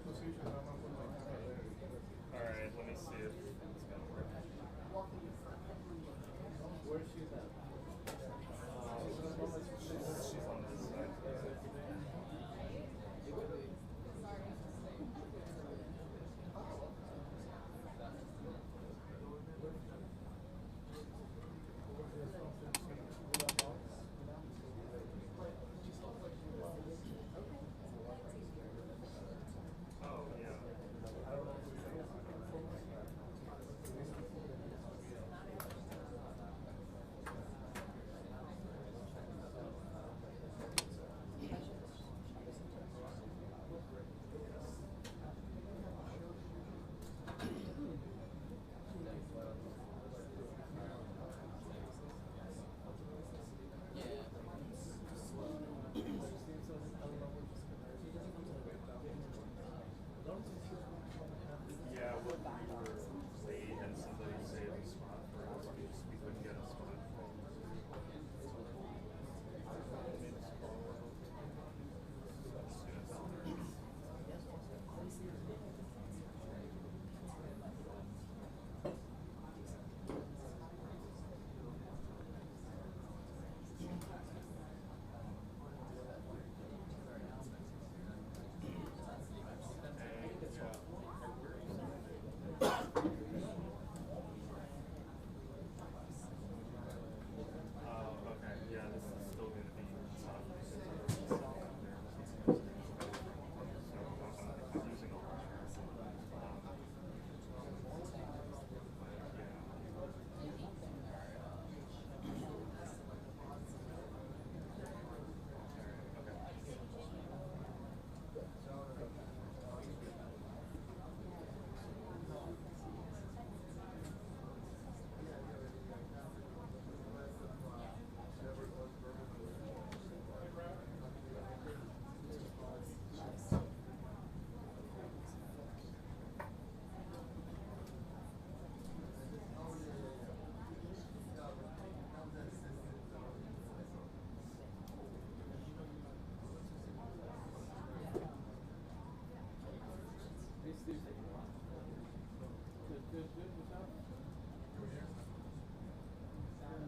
All right, let me see if it's gonna work. Where's she at? She's on this side. Oh yeah. Yeah, we were late and somebody saved a spot for us. We couldn't get a spot. Okay, yeah, this is still going to be tough because of the stuff out there. So I'm losing a lot.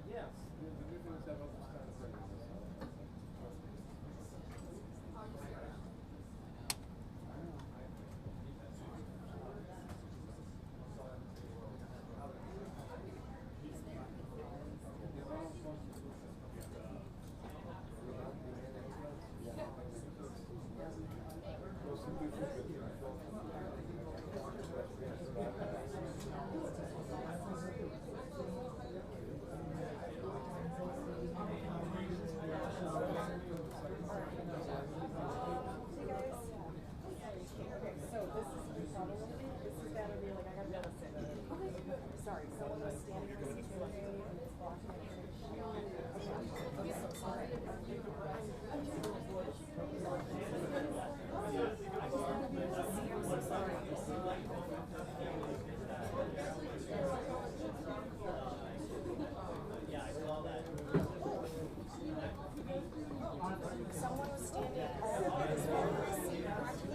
Yes, the new things have all this kind of thing. Sorry, someone was standing in the doorway and was blocking it. Okay, I'm so sorry. I'm so sorry. Yeah, I saw that. Someone was standing at this pharmacy. I couldn't see her husband.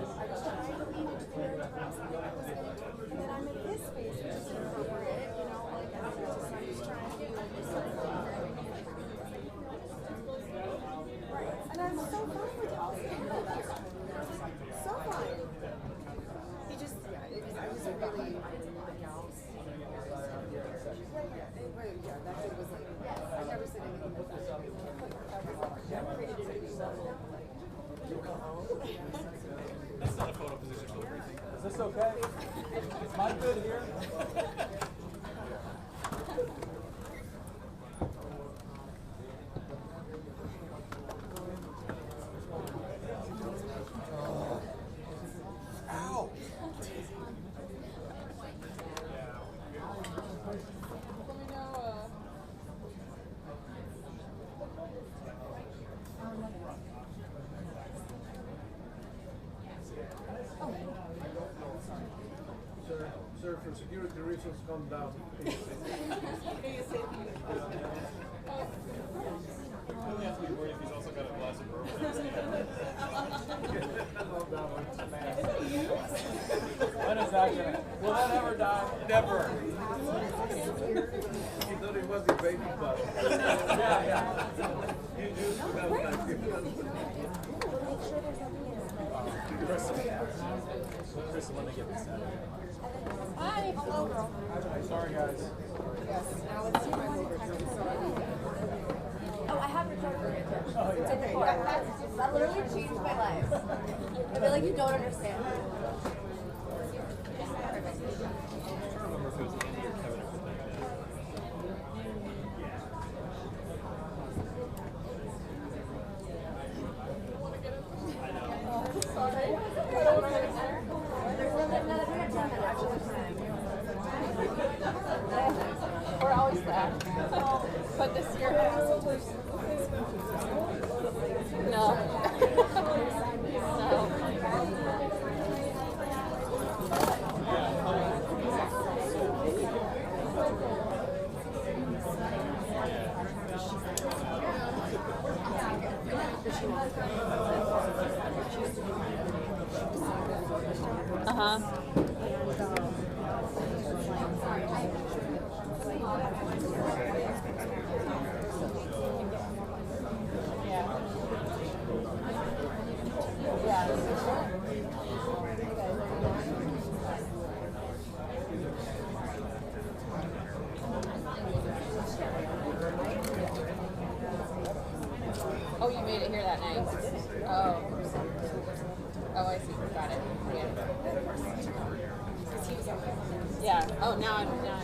I was trying to lean into the area across the way I was going to. And then I'm in his space, which is inappropriate, you know, like, I don't know, so I'm just trying to do this sort of thing. Right. And I'm so fine with it. So fine. He just, yeah, I was really, yeah, that dude was like, I've never seen anything like that. That's not a photo position for the briefing. Is this okay? Is mine good here? Sir, for security reasons, come down. You only have to be worried if he's also got a glass of bourbon. Will that ever die? Never. He thought he was a baby butt. Yeah. You do. That was like, Make sure there's nothing in it. Chris, let me get this out of here. Hi, hello, girl. Sorry, guys. Yes. Now let's see my favorite. Oh, I have your charger right there. It's in the car. That literally changed my life. I feel like you don't understand. We're always there. But this year, no. Oh, you made it here that night. Oh. Oh, I see. Got it. Yeah. Yeah. Oh, now I'm. Yeah.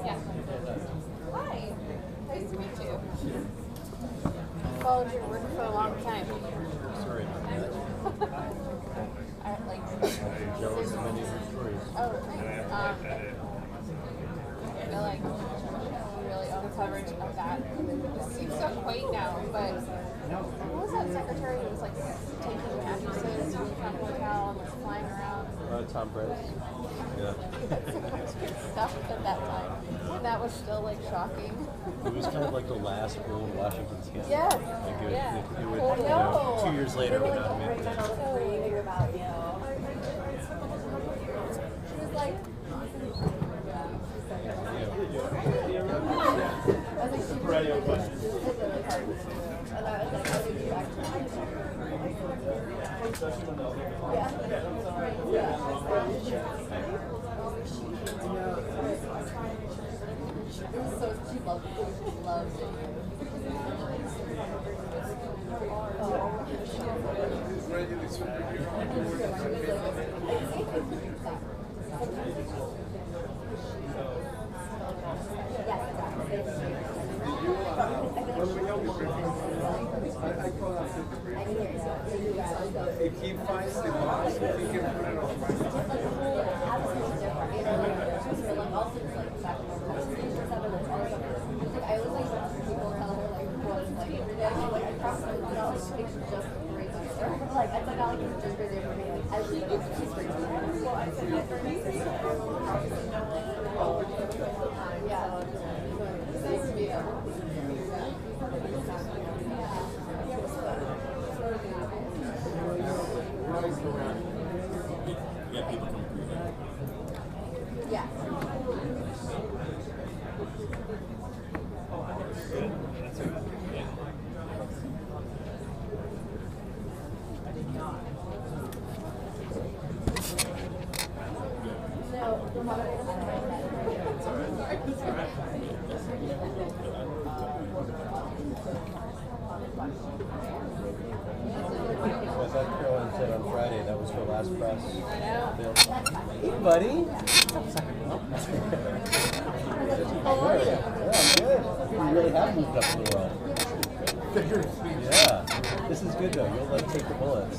Yeah. Hi. Nice to meet you. Followed your work for a long time. Sorry. I like. Jealous of many of your stories. Oh, nice. I feel like you really own coverage of that. It seems so quaint now, but who was that secretary who was like taking mattresses from the hotel and like flying around? Tom Price. Yeah. Stuff at that time. When that was still like shocking. It was kind of like the last old Washington scandal. Yes. Like it, Yeah. it would, I know. 2 years later, would not make it. About you. She was like. I think she Radio question. really hard. And I was like, how did you actually? So she loved it. She loved it. If he finds the box, he can put it on my Yeah, people come through. Yeah. So as that Caroline said on Friday, that was her last press. Hey, buddy. How are you? Yeah, I'm good. You really have moved up in the world. Yeah. This is good though. You'll like take the bullets.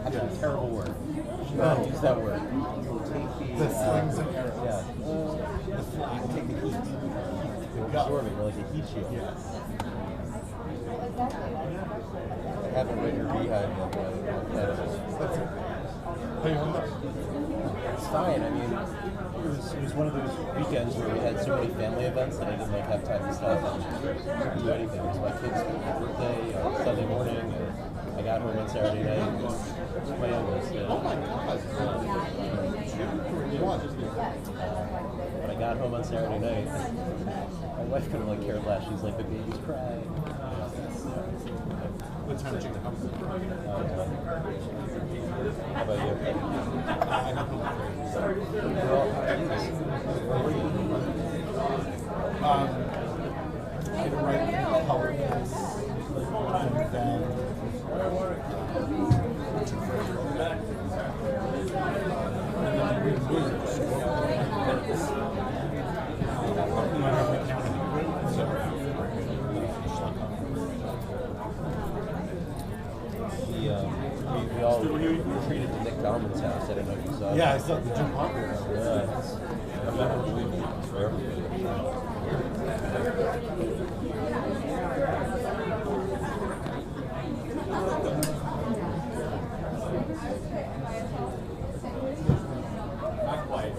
Actually, terrible word. You should not use that word. You'll take the slings and arrows. Yeah. You will take the heat. You'll absorb it. You're like a heat shield. Yeah. I haven't read your beehive yet, but Hey, hold up. it's fine. I mean, it was one of those weekends where we had so many family events that I didn't like have time to stop and do anything. It was my kid's birthday on Sunday morning, and I got home on Saturday night. My youngest, yeah. Oh my God. When I got home on Saturday night, my wife could have like cared less. She's like, the baby's crying. What time did you get home? How about you? I got home. I had to write public, and then We all retreated to Nick Bauman's house. I don't know if you saw yeah, I that. saw the Jim Parker. Yeah, it's unbelievable. It's for everybody. Not quite.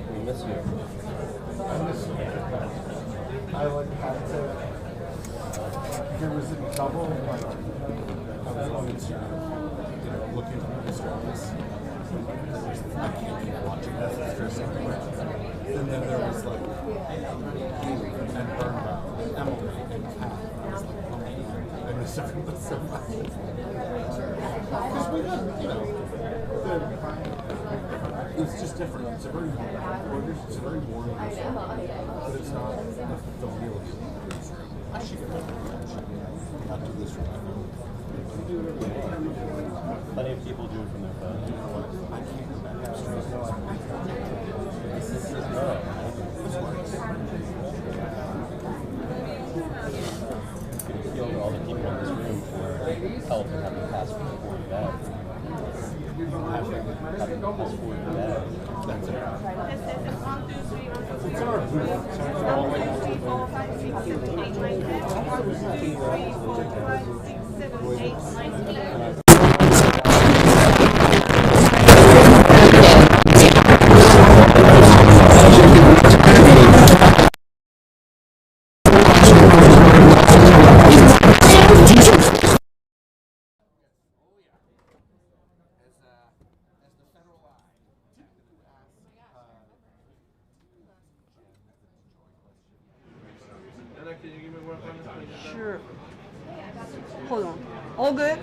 We miss you. I like had to. There was a double like I was on Instagram, looking for the stories. I can't keep watching this for a second. And then there was like and Burnbow, Emily, and Kat. I was like, oh my God, I miss everyone so much. Because we got, it's just different. It's a very warm, it's a very warm person, but it's not the real newsroom. I should get that. Not do this from my phone. Plenty of people do it from their phone. I can't imagine. You can feel all the people in this room for help and having passed forward to that. Having passed forward to that. That's it. It's our booth. 1, 2, 3, 4, 5, 6, 7, 8, 9, 10. 1, 2, 3, 4, 5, 6, 7, 8, 9, 10. Sure. Hold on. All good?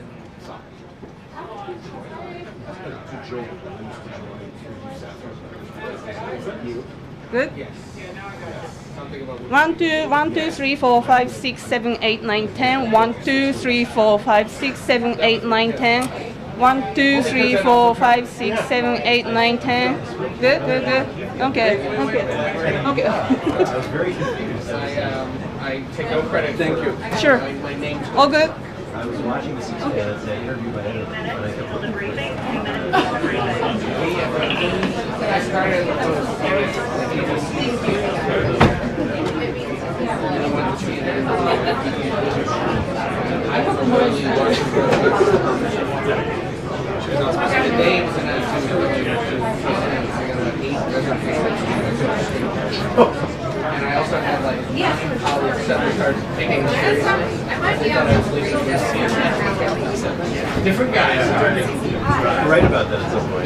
Good? 1, 2, 3, 4, 5, 6, 7, 8, 9, 10. 1, 2, 3, 4, 5, 6, 7, 8, 9, 10. 1, 2, 3, 4, 5, 6, 7, 8, 9, 10. Good, good, good. Okay, okay, okay. I was very confused. I take no credit. Thank you. Sure. My name's All good? I was watching the interview by editor, and I kept looking I started I was really watching the names and I got and I also had like college stuff that started taking different guys. write about that at some point.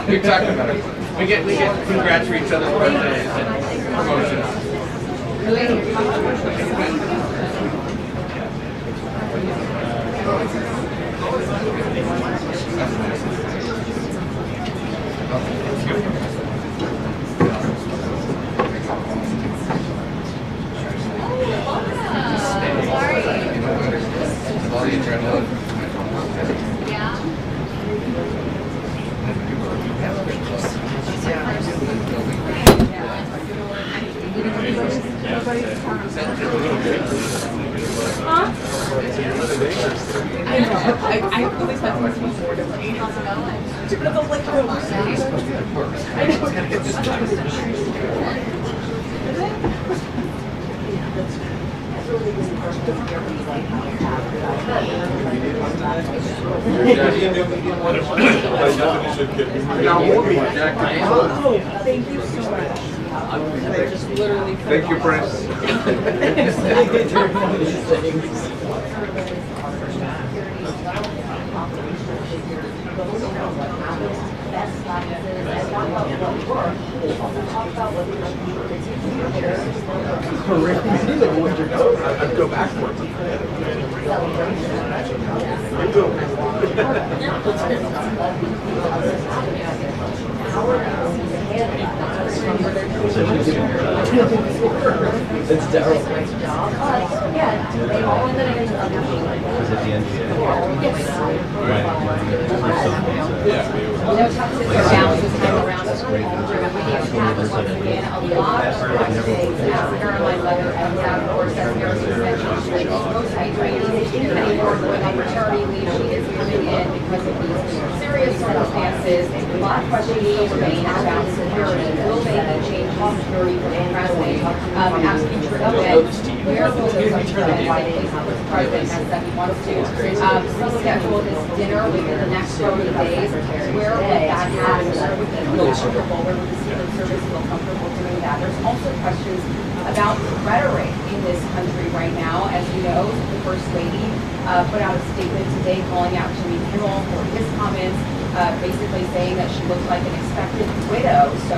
We talked about it. We get congrats for each other's birthdays and promotions. All the adrenaline. Thank you so much. Thank you, Prince. I'd go backwards. It's terrible. Was it the NBA? That's great. Serious circumstances, a lot of questions still remain about security. Will they be changed on security for the president? Asking for where will the president, why the president has said he wants to schedule this dinner within the next 30 days. Where would that happen? Where would he feel comfortable? Where would the Secret Service feel comfortable doing that? There's also questions about rhetoric in this country right now. As you know, the First Lady put out a statement today calling out Jimmy Kimmel for his comments, basically saying that she looked like an expected widow. So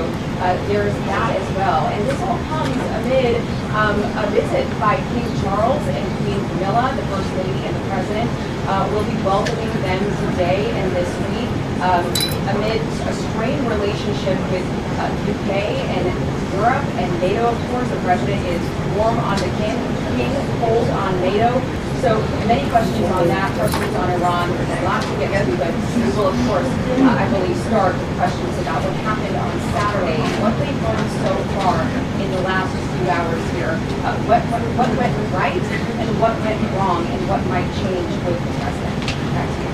there's that as well. And this all comes amid a visit by King Charles and Queen Camilla, the First Lady and the President. We'll be welcoming them today and this week amid a strained relationship with UK and Europe and NATO. Of course, the President is warm on the King, cold on NATO. So many questions on that, questions on Iran. There's a lot to get to, but we will, of course, I believe, start with questions about what happened on Saturday and what they've learned so far in the last few hours here. What went right and what went wrong and what might change with the president. Back to you.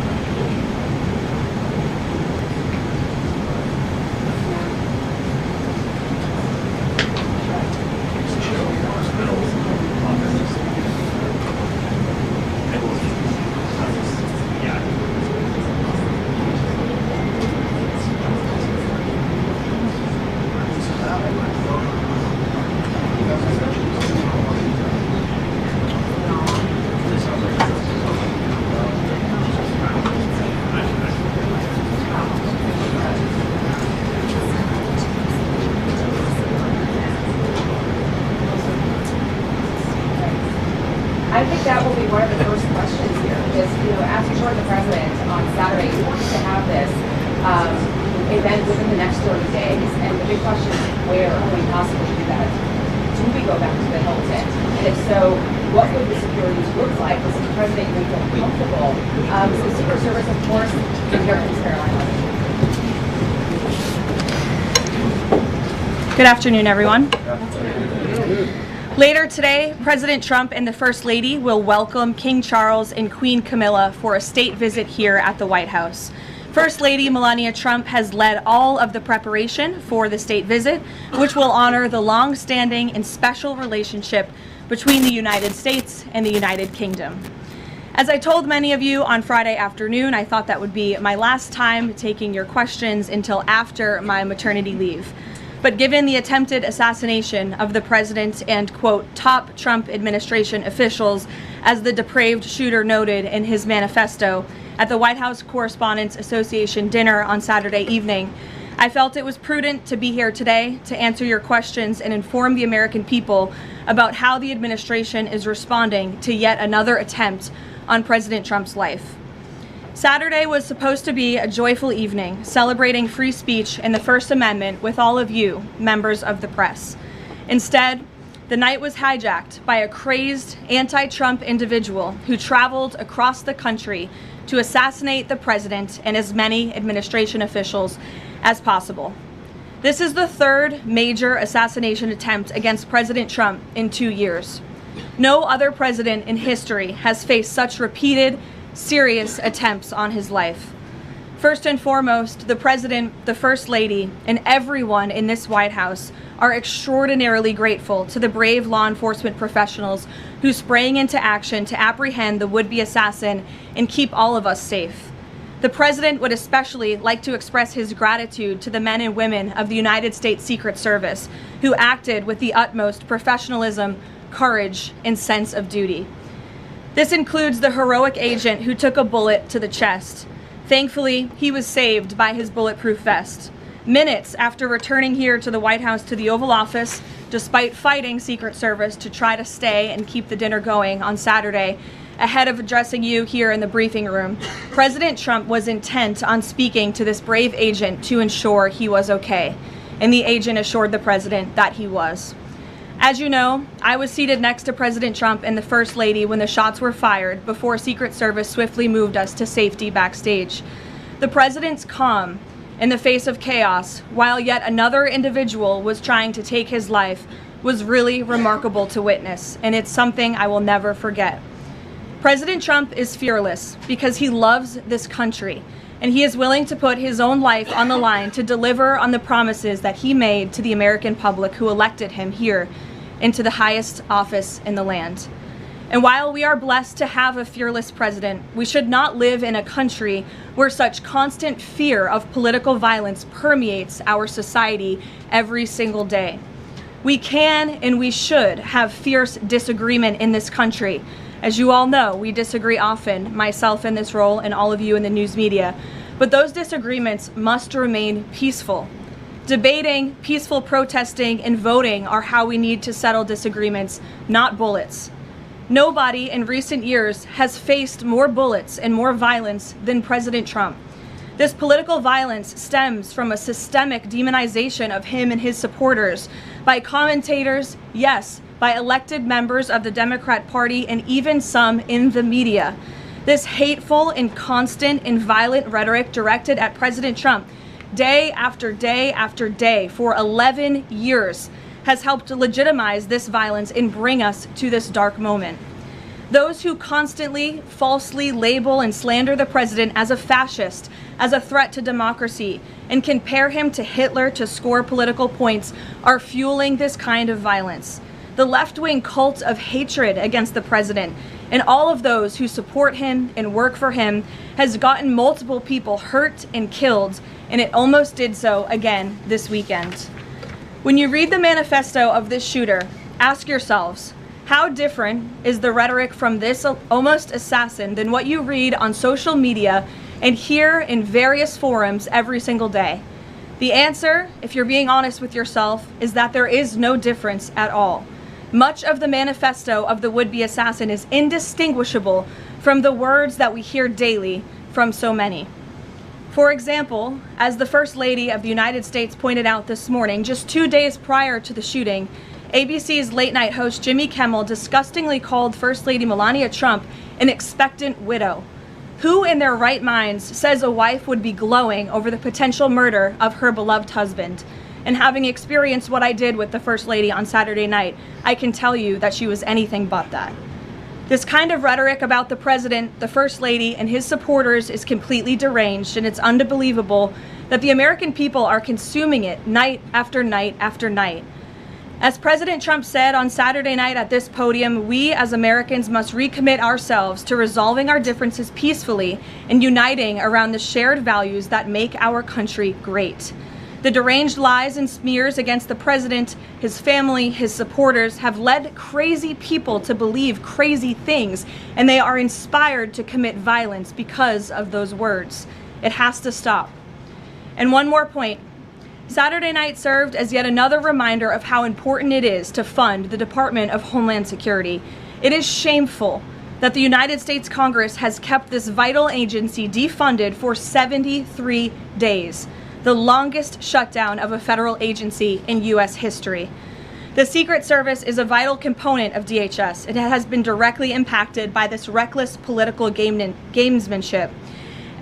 I think that will be one of the first questions here, because, as you heard the president on Saturday, he wants to have this event within the next 30 days, and the big question is, where can we possibly do that? Do we go back to the Hilton? And if so, what would the security look like? Was the president even feel comfortable? So the Secret Service, of course, is here in Carolina. Good afternoon, everyone. Later today, President Trump and the First Lady will welcome King Charles and Queen Camilla for a state visit here at the White House. First Lady Melania Trump has led all of the preparation for the state visit, which will honor the long-standing and special relationship between the United States and the United Kingdom. As I told many of you on Friday afternoon, I thought that would be my last time taking your questions until after my maternity leave. But given the attempted assassination of the president and, quote, top Trump administration officials, as the depraved shooter noted in his manifesto at the White House Correspondents Association dinner on Saturday evening, I felt it was prudent to be here today to answer your questions and inform the American people about how the administration is responding to yet another attempt on President Trump's life. Saturday was supposed to be a joyful evening, celebrating free speech and the First Amendment with all of you, members of the press. Instead, the night was hijacked by a crazed anti-Trump individual who traveled across the country to assassinate the president and as many administration officials as possible. This is the third major assassination attempt against President Trump in 2 years. No other president in history has faced such repeated, serious attempts on his life. First and foremost, the President, the First Lady, and everyone in this White House are extraordinarily grateful to the brave law enforcement professionals who sprang into action to apprehend the would-be assassin and keep all of us safe. The President would especially like to express his gratitude to the men and women of the United States Secret Service who acted with the utmost professionalism, courage, and sense of duty. This includes the heroic agent who took a bullet to the chest. Thankfully, he was saved by his bulletproof vest. Minutes after returning here to the White House to the Oval Office, despite fighting Secret Service to try to stay and keep the dinner going on Saturday, ahead of addressing you here in the briefing room, President Trump was intent on speaking to this brave agent to ensure he was okay. And the agent assured the President that he was. As you know, I was seated next to President Trump and the First Lady when the shots were fired before Secret Service swiftly moved us to safety backstage. The President's calm in the face of chaos, while yet another individual was trying to take his life, was really remarkable to witness, and it's something I will never forget. President Trump is fearless because he loves this country, and he is willing to put his own life on the line to deliver on the promises that he made to the American public who elected him here into the highest office in the land. And while we are blessed to have a fearless president, we should not live in a country where such constant fear of political violence permeates our society every single day. We can and we should have fierce disagreement in this country. As you all know, we disagree often, myself in this role and all of you in the news media, but those disagreements must remain peaceful. Debating, peaceful protesting, and voting are how we need to settle disagreements, not bullets. Nobody in recent years has faced more bullets and more violence than President Trump. This political violence stems from a systemic demonization of him and his supporters by commentators, yes, by elected members of the Democrat Party, and even some in the media. This hateful and constant and violent rhetoric directed at President Trump day after day after day for 11 years has helped to legitimize this violence and bring us to this dark moment. Those who constantly falsely label and slander the president as a fascist, as a threat to democracy, and compare him to Hitler to score political points are fueling this kind of violence. The left-wing cult of hatred against the president and all of those who support him and work for him has gotten multiple people hurt and killed, and it almost did so again this weekend. When you read the manifesto of this shooter, ask yourselves, how different is the rhetoric from this almost assassin than what you read on social media and hear in various forums every single day? The answer, if you're being honest with yourself, is that there is no difference at all. Much of the manifesto of the would-be assassin is indistinguishable from the words that we hear daily from so many. For example, as the First Lady of the United States pointed out this morning, just 2 days prior to the shooting, ABC's late-night host Jimmy Kimmel disgustingly called First Lady Melania Trump an expectant widow. Who in their right minds says a wife would be glowing over the potential murder of her beloved husband? And having experienced what I did with the First Lady on Saturday night, I can tell you that she was anything but that. This kind of rhetoric about the president, the First Lady, and his supporters is completely deranged, and it's unbelievable that the American people are consuming it night after night after night. As President Trump said on Saturday night at this podium, we as Americans must recommit ourselves to resolving our differences peacefully and uniting around the shared values that make our country great. The deranged lies and smears against the president, his family, his supporters have led crazy people to believe crazy things, and they are inspired to commit violence because of those words. It has to stop. And one more point. Saturday night served as yet another reminder of how important it is to fund the Department of Homeland Security. It is shameful that the United States Congress has kept this vital agency defunded for 73 days. The longest shutdown of a federal agency in U.S. history. The Secret Service is a vital component of DHS. It has been directly impacted by this reckless political gamesmanship.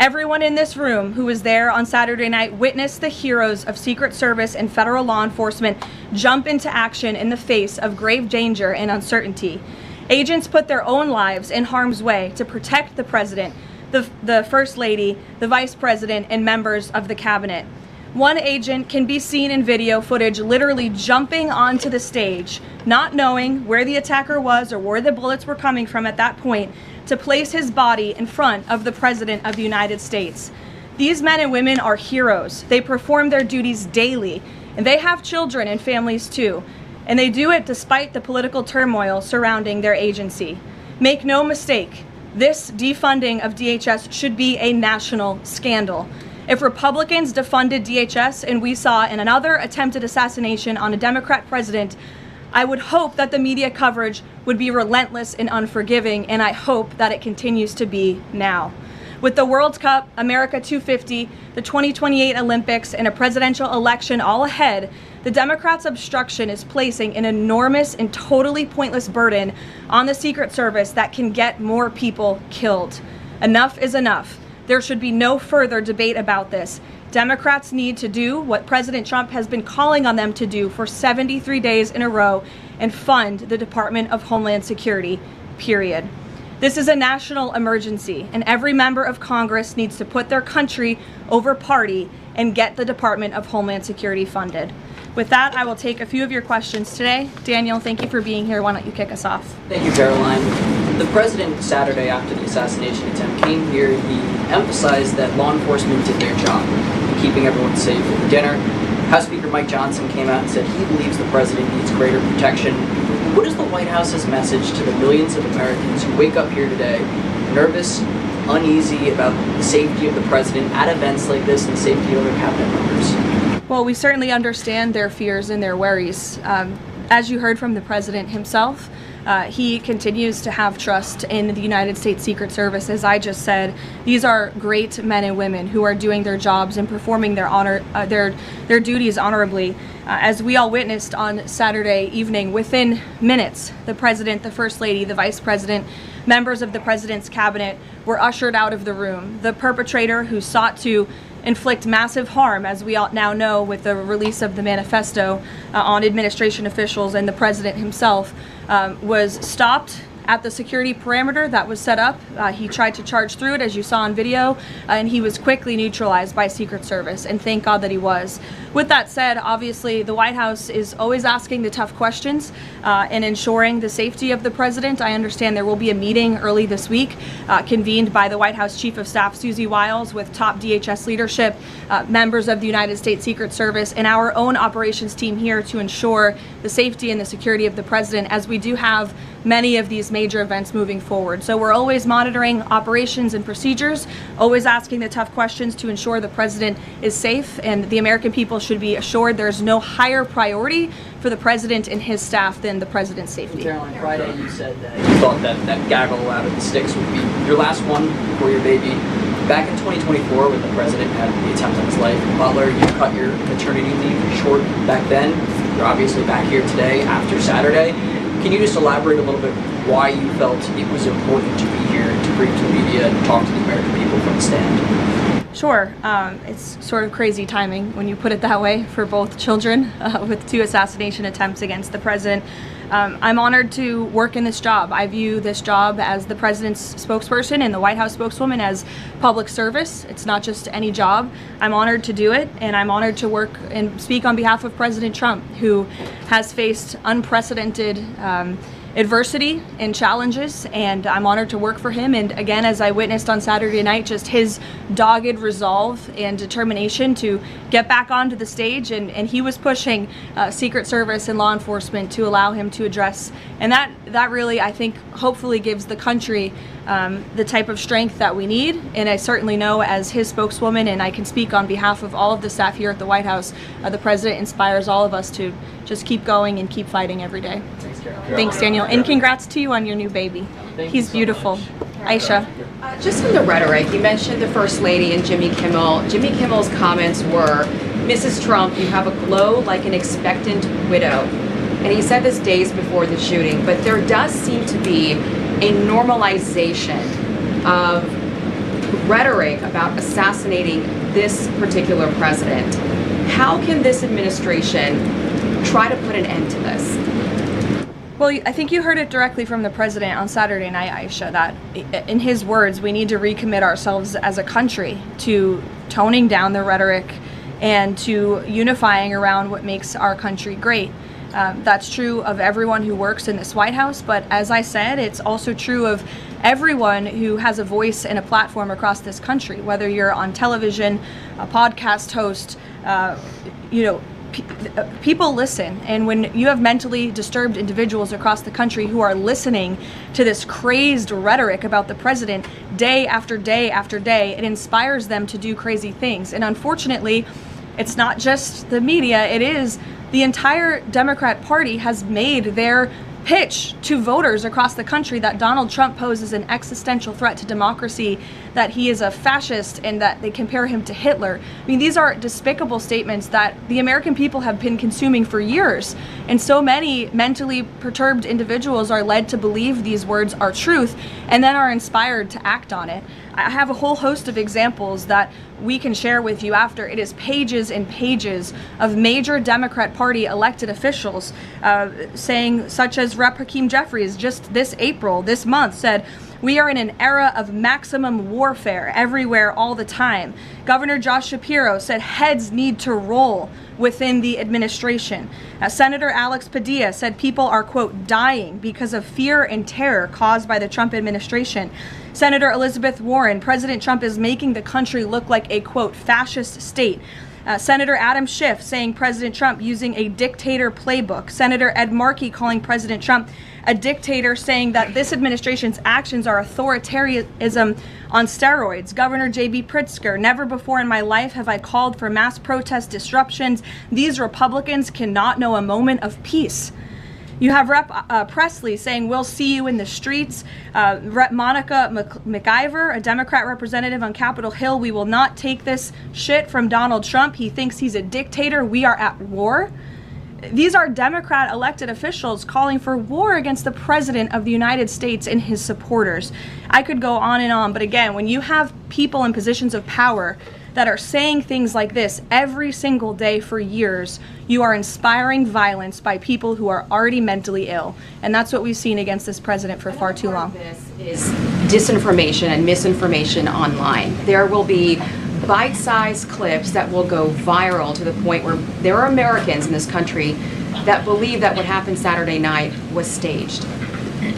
Everyone in this room who was there on Saturday night witnessed the heroes of Secret Service and federal law enforcement jump into action in the face of grave danger and uncertainty. Agents put their own lives in harm's way to protect the president, the First Lady, the Vice President, and members of the cabinet. One agent can be seen in video footage literally jumping onto the stage, not knowing where the attacker was or where the bullets were coming from at that point, to place his body in front of the President of the United States. These men and women are heroes. They perform their duties daily, and they have children and families too. And they do it despite the political turmoil surrounding their agency. Make no mistake, this defunding of DHS should be a national scandal. If Republicans defunded DHS and we saw in another attempted assassination on a Democrat president, I would hope that the media coverage would be relentless and unforgiving, and I hope that it continues to be now. With the World Cup, America 250, the 2028 Olympics, and a presidential election all ahead, the Democrats' obstruction is placing an enormous and totally pointless burden on the Secret Service that can get more people killed. Enough is enough. There should be no further debate about this. Democrats need to do what President Trump has been calling on them to do for 73 days in a row and fund the Department of Homeland Security, period. This is a national emergency, and every member of Congress needs to put their country over party and get the Department of Homeland Security funded. With that, I will take a few of your questions today. Daniel, thank you for being here. Why don't you kick us off? Thank you, Caroline. The president, Saturday after the assassination attempt, came here. He emphasized that law enforcement did their job, keeping everyone safe over dinner. House Speaker Mike Johnson came out and said he believes the president needs greater protection. What is the White House's message to the millions of Americans who wake up here today nervous, uneasy about the safety of the president at events like this and the safety of other cabinet members? Well, we certainly understand their fears and their worries. As you heard from the president himself, he continues to have trust in the United States Secret Service. As I just said, these are great men and women who are doing their jobs and performing their duties honorably. As we all witnessed on Saturday evening, within minutes, the president, the first lady, the vice president, members of the president's cabinet were ushered out of the room. The perpetrator who sought to inflict massive harm, as we all now know with the release of the manifesto on administration officials and the president himself, was stopped at the security perimeter that was set up. He tried to charge through it, as you saw on video, and he was quickly neutralized by Secret Service, and thank God that he was. With that said, obviously the White House is always asking the tough questions and ensuring the safety of the president. I understand there will be a meeting early this week convened by the White House Chief of Staff Susie Wiles with top DHS leadership, members of the United States Secret Service, and our own operations team here to ensure the safety and the security of the president, as we do have many of these major events moving forward. So we're always monitoring operations and procedures, always asking the tough questions to ensure the president is safe, and the American people should be assured there's no higher priority for the president and his staff than the president's safety. Caroline, Friday you said that you thought that gaggle out of the sticks would be your last one before your baby. Back in 2024, when the president had the attempt on his life in Butler, you cut your maternity leave short back then. You're obviously back here today after Saturday. Can you just elaborate a little bit why you felt it was important to be here to bring to the media and talk to the American people from the stand? Sure. It's sort of crazy timing when you put it that way for both children with 2 assassination attempts against the president. I'm honored to work in this job. I view this job as the president's spokesperson and the White House spokeswoman as public service. It's not just any job. I'm honored to do it, and I'm honored to work and speak on behalf of President Trump, who has faced unprecedented adversity and challenges, and I'm honored to work for him. And again, as I witnessed on Saturday night, just his dogged resolve and determination to get back onto the stage, and he was pushing Secret Service and law enforcement to allow him to address, and that really, I think, hopefully gives the country the type of strength that we need. And I certainly know, as his spokeswoman, and I can speak on behalf of all of the staff here at the White House, the president inspires all of us to just keep going and keep fighting every day. Thanks, Daniel. And congrats to you on your new baby. He's beautiful. Aisha. Just on the rhetoric, you mentioned the First Lady and Jimmy Kimmel. Jimmy Kimmel's comments were, "Mrs. Trump, you have a glow like an expectant widow." And he said this days before the shooting, but there does seem to be a normalization of rhetoric about assassinating this particular president. How can this administration try to put an end to this? Well, I think you heard it directly from the president on Saturday night, Aisha, that in his words, we need to recommit ourselves as a country to toning down the rhetoric and to unifying around what makes our country great. That's true of everyone who works in this White House, but as I said, it's also true of everyone who has a voice and a platform across this country, whether you're on television, a podcast host, people listen, and when you have mentally disturbed individuals across the country who are listening to this crazed rhetoric about the president day after day after day, it inspires them to do crazy things. And unfortunately, it's not just the media, it is the entire Democrat Party has made their pitch to voters across the country that Donald Trump poses an existential threat to democracy, that he is a fascist, and that they compare him to Hitler. I mean, these are despicable statements that the American people have been consuming for years. And so many mentally perturbed individuals are led to believe these words are truth and then are inspired to act on it. I have a whole host of examples that we can share with you after. It is pages and pages of major Democrat Party elected officials saying, such as Rep. Hakeem Jeffries just this month said, "We are in an era of maximum warfare everywhere all the time." Governor Josh Shapiro said heads need to roll within the administration. Senator Alex Padilla said people are, quote, dying because of fear and terror caused by the Trump administration. Senator Elizabeth Warren, President Trump is making the country look like a, quote, fascist state. Senator Adam Schiff saying President Trump using a dictator playbook. Senator Ed Markey calling President Trump a dictator, saying that this administration's actions are authoritarianism on steroids. Governor J.B. Pritzker, never before in my life have I called for mass protest disruptions. These Republicans cannot know a moment of peace. You have Rep. Presley saying, "We'll see you in the streets." Rep. Monica McIver, a Democrat representative on Capitol Hill, "We will not take this shit from Donald Trump. He thinks he's a dictator. We are at war." These are Democrat elected officials calling for war against the President of the United States and his supporters. I could go on and on, but again, when you have people in positions of power that are saying things like this every single day for years, you are inspiring violence by people who are already mentally ill. And that's what we've seen against this president for far too long. This is disinformation and misinformation online. There will be bite-sized clips that will go viral to the point where there are Americans in this country that believe that what happened Saturday night was staged.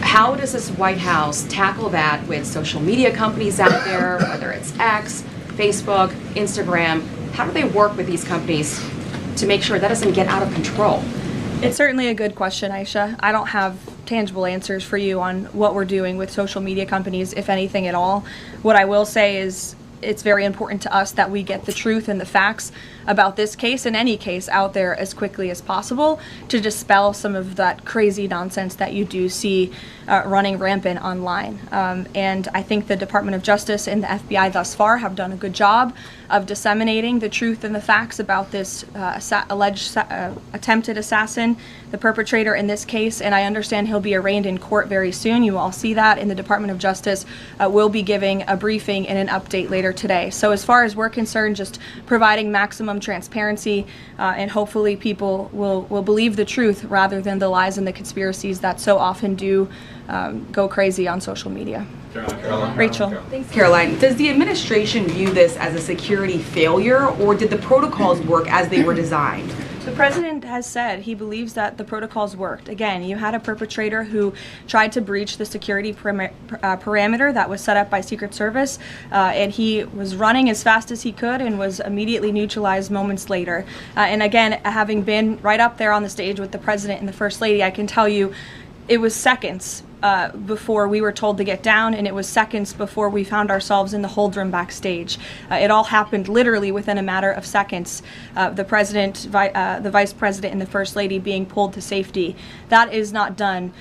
How does this White House tackle that with social media companies out there, whether it's X, Facebook, Instagram? How do they work with these companies to make sure that doesn't get out of control? It's certainly a good question, Aisha. I don't have tangible answers for you on what we're doing with social media companies, if anything at all. What I will say is it's very important to us that we get the truth and the facts about this case and any case out there as quickly as possible to dispel some of that crazy nonsense that you do see running rampant online. And I think the Department of Justice and the FBI thus far have done a good job of disseminating the truth and the facts about this alleged attempted assassin, the perpetrator in this case, and I understand he'll be arraigned in court very soon. You all see that, and the Department of Justice will be giving a briefing and an update later today. So as far as we're concerned, just providing maximum transparency, and hopefully people will believe the truth rather than the lies and the conspiracies that so often do go crazy on social media. Rachel. Thanks, Caroline. Does the administration view this as a security failure, or did the protocols work as they were designed? The president has said he believes that the protocols worked. Again, you had a perpetrator who tried to breach the security parameter that was set up by Secret Service, and he was running as fast as he could and was immediately neutralized moments later. And again, having been right up there on the stage with the president and the First Lady, I can tell you it was seconds before we were told to get down, and it was seconds before we found ourselves in the hold room backstage. It all happened literally within a matter of seconds. The president, the vice president, and the First Lady being pulled to safety. That is not done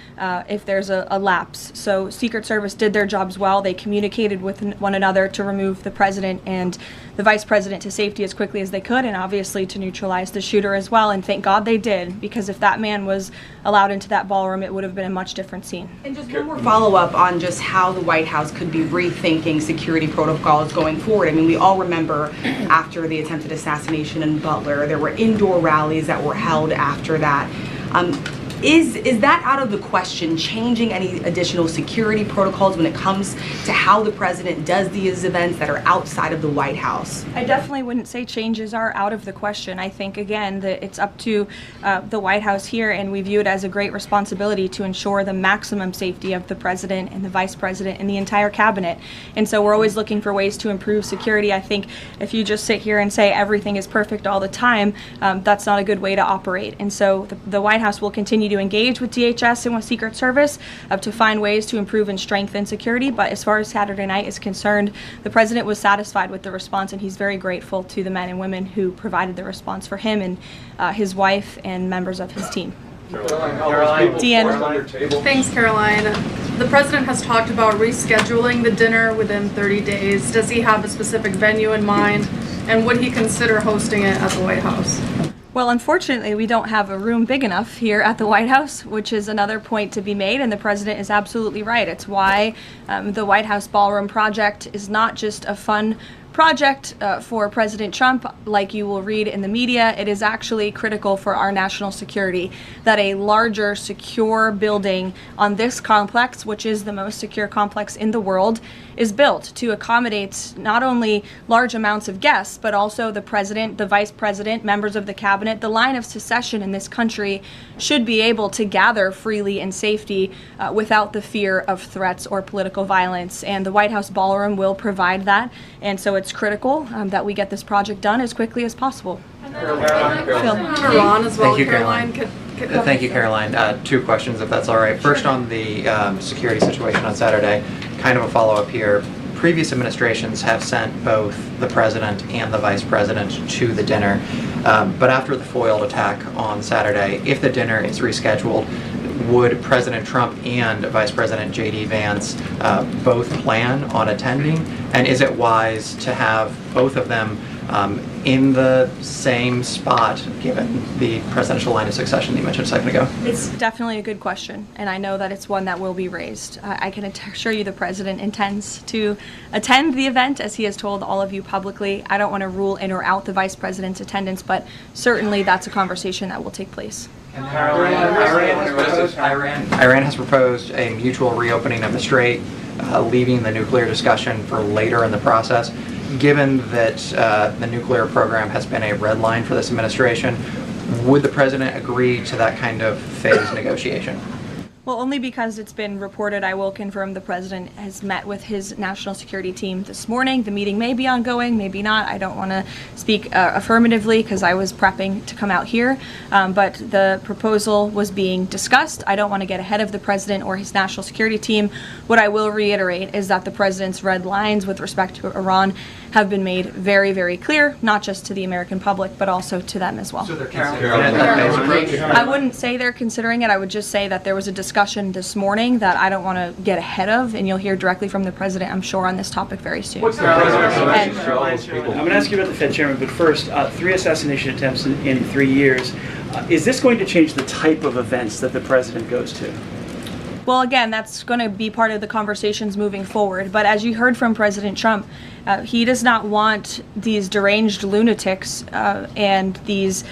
if there's a lapse. So Secret Service did their jobs well. They communicated with one another to remove the president and the vice president to safety as quickly as they could, and obviously to neutralize the shooter as well. And thank God they did, because if that man was allowed into that ballroom, it would have been a much different scene. And just one more follow-up on just how the White House could be rethinking security protocols going forward. I mean, we all remember after the attempted assassination in Butler, there were indoor rallies that were held after that. Is that out of the question, changing any additional security protocols when it comes to how the president does these events that are outside of the White House? I definitely wouldn't say changes are out of the question. I think, again, that it's up to the White House here, and we view it as a great responsibility to ensure the maximum safety of the president and the vice president and the entire cabinet. And so we're always looking for ways to improve security. I think if you just sit here and say everything is perfect all the time, that's not a good way to operate. And so the White House will continue to engage with DHS and with Secret Service to find ways to improve and strengthen security. But as far as Saturday night is concerned, the president was satisfied with the response, and he's very grateful to the men and women who provided the response for him and his wife and members of his team. Caroline. Deanne. Thanks, Caroline. The president has talked about rescheduling the dinner within 30 days. Does he have a specific venue in mind, and would he consider hosting it at the White House? Well, unfortunately, we don't have a room big enough here at the White House, which is another point to be made, and the president is absolutely right. It's why the White House Ballroom project is not just a fun project for President Trump, like you will read in the media. It is actually critical for our national security that a larger, secure building on this complex, which is the most secure complex in the world, is built to accommodate not only large amounts of guests, but also the president, the vice president, members of the cabinet. The line of succession in this country should be able to gather freely in safety without the fear of threats or political violence. And the White House Ballroom will provide that. And so it's critical that we get this project done as quickly as possible. Iran as well. Thank you, Caroline. Thank you, Caroline. Two questions, if that's all right. First, on the security situation on Saturday, kind of a follow-up here. Previous administrations have sent both the president and the vice president to the dinner, but after the foiled attack on Saturday, if the dinner is rescheduled, would President Trump and Vice President J.D. Vance both plan on attending? And is it wise to have both of them in the same spot, given the presidential line of succession that you mentioned a second ago? It's definitely a good question, and I know that it's one that will be raised. I can assure you the president intends to attend the event, as he has told all of you publicly. I don't want to rule in or out the vice president's attendance, but certainly that's a conversation that will take place. Iran has proposed a mutual reopening of the strait, leaving the nuclear discussion for later in the process. Given that the nuclear program has been a red line for this administration, would the president agree to that kind of phased negotiation? Well, only because it's been reported. I will confirm the president has met with his national security team this morning. The meeting may be ongoing, maybe not. I don't want to speak affirmatively because I was prepping to come out here, but the proposal was being discussed. I don't want to get ahead of the president or his national security team. What I will reiterate is that the president's red lines with respect to Iran have been made very, very clear, not just to the American public, but also to them as well. So they're considering it. I wouldn't say they're considering it. I would just say that there was a discussion this morning that I don't want to get ahead of, and you'll hear directly from the president, I'm sure, on this topic very soon. I'm going to ask you about the Fed chairman, but first, 3 assassination attempts in 3 years. Is this going to change the type of events that the president goes to? Well, again, that's going to be part of the conversations moving forward. But as you heard from President Trump, he does not want these deranged lunatics and these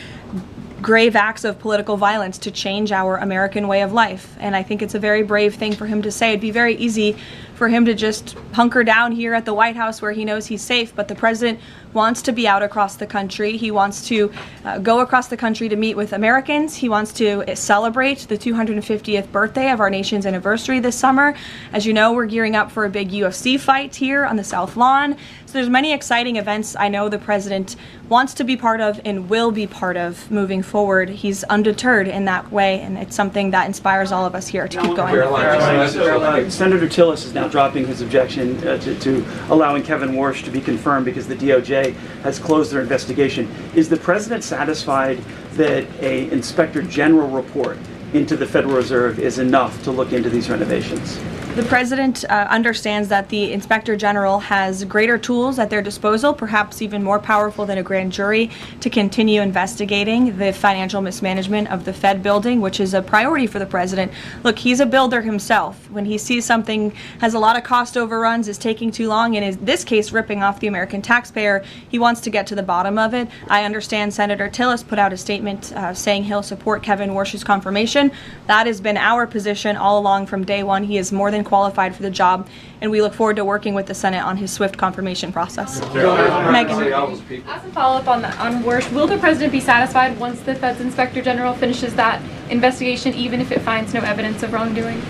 grave acts of political violence to change our American way of life. And I think it's a very brave thing for him to say. It'd be very easy for him to just hunker down here at the White House where he knows he's safe, but the president wants to be out across the country. He wants to go across the country to meet with Americans. He wants to celebrate the 250th birthday of our nation's anniversary this summer. As you know, we're gearing up for a big UFC fight here on the South Lawn. So there's many exciting events I know the president wants to be part of and will be part of moving forward. He's undeterred in that way, and it's something that inspires all of us here to keep going. Senator Tillis is now dropping his objection to allowing Kevin Warsh to be confirmed because the DOJ has closed their investigation. Is the president satisfied that an Inspector General report into the Federal Reserve is enough to look into these renovations? The President understands that the Inspector General has greater tools at their disposal, perhaps even more powerful than a grand jury, to continue investigating the financial mismanagement of the Fed building, which is a priority for the President. Look, he's a builder himself. When he sees something has a lot of cost overruns, is taking too long, and in this case ripping off the American taxpayer, he wants to get to the bottom of it. I understand Senator Tillis put out a statement saying he'll support Kevin Warsh's confirmation. That has been our position all along from day one. He is more than qualified for the job, and we look forward to working with the Senate on his swift confirmation process. Megan. As a follow-up on Warsh, will the President be satisfied once the Fed's Inspector General finishes that investigation, even if it finds no evidence of wrongdoing?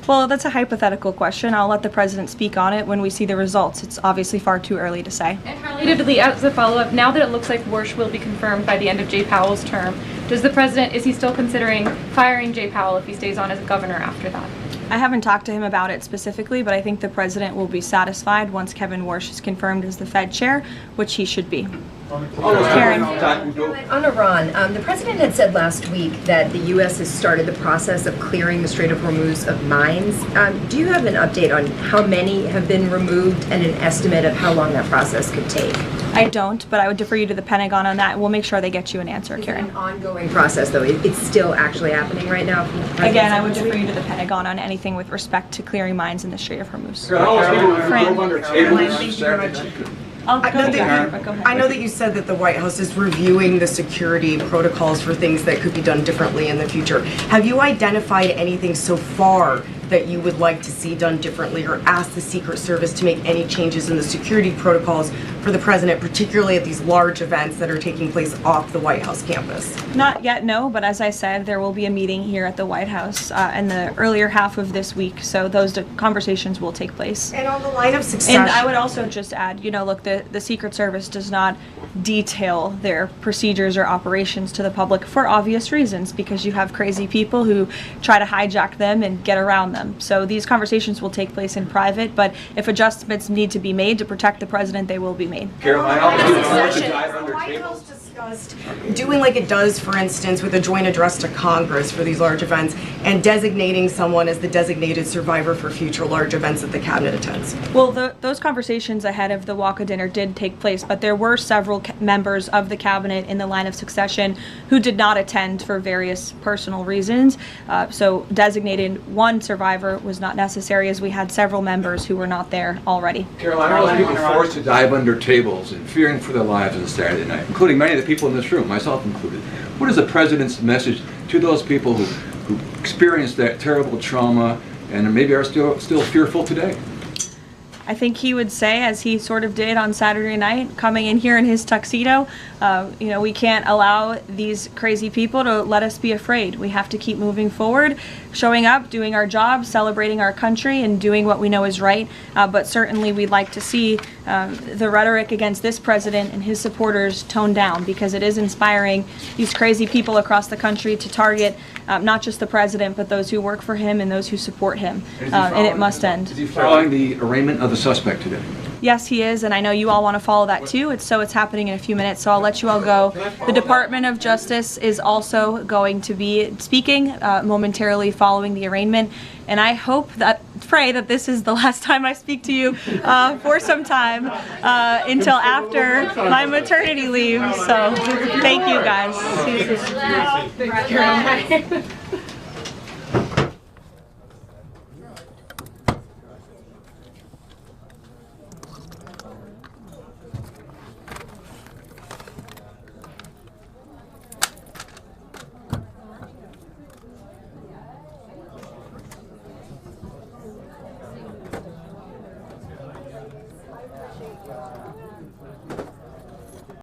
Well, that's a hypothetical question. I'll let the President speak on it when we see the results. It's obviously far too early to say. And relatedly, as a follow-up, now that it looks like Warsh will be confirmed by the end of Jay Powell's term, is he still considering firing Jay Powell if he stays on as governor after that? I haven't talked to him about it specifically, but I think the President will be satisfied once Kevin Warsh is confirmed as the Fed chair, which he should be. Karen. On Iran, the President had said last week that the U.S. has started the process of clearing the Strait of Hormuz of mines. Do you have an update on how many have been removed and an estimate of how long that process could take? I don't, but I would defer you to the Pentagon on that. We'll make sure they get you an answer, Karen. It's an ongoing process, though. It's still actually happening right now. Again, I would defer you to the Pentagon on anything with respect to clearing mines in the Strait of Hormuz. I know that you said that the White House is reviewing the security protocols for things that could be done differently in the future. Have you identified anything so far that you would like to see done differently, or ask the Secret Service to make any changes in the security protocols for the President, particularly at these large events that are taking place off the White House campus? Not yet, no, but as I said, there will be a meeting here at the White House in the earlier half of this week, so those conversations will take place. And on the line of succession... And I would also just add, look, the Secret Service does not detail their procedures or operations to the public for obvious reasons, because you have crazy people who try to hijack them and get around them. So these conversations will take place in private, but if adjustments need to be made to protect the President, they will be made. Doing like it does, for instance, with a joint address to Congress for these large events, and designating someone as the designated survivor for future large events that the Cabinet attends. Well, those conversations ahead of the WACA dinner did take place, but there were several members of the Cabinet in the line of succession who did not attend for various personal reasons. So designating one survivor was not necessary, as we had several members who were not there already. Caroline, all those people forced to dive under tables and fearing for their lives on Saturday night, including many of the people in this room, myself included. What is the President's message to those people who experienced that terrible trauma and maybe are still fearful today? I think he would say, as he sort of did on Saturday night, coming in here in his tuxedo, we can't allow these crazy people to let us be afraid. We have to keep moving forward, showing up, doing our job, celebrating our country, and doing what we know is right. But certainly we'd like to see the rhetoric against this president and his supporters toned down, because it is inspiring these crazy people across the country to target not just the president, but those who work for him and those who support him. And it must end. Is he following the arraignment of the suspect today? Yes, he is, and I know you all want to follow that too. It's happening in a few minutes, so I'll let you all go. The Department of Justice is also going to be speaking momentarily following the arraignment, and I pray that this is the last time I speak to you for some time until after my maternity leave. So thank you guys. See you soon.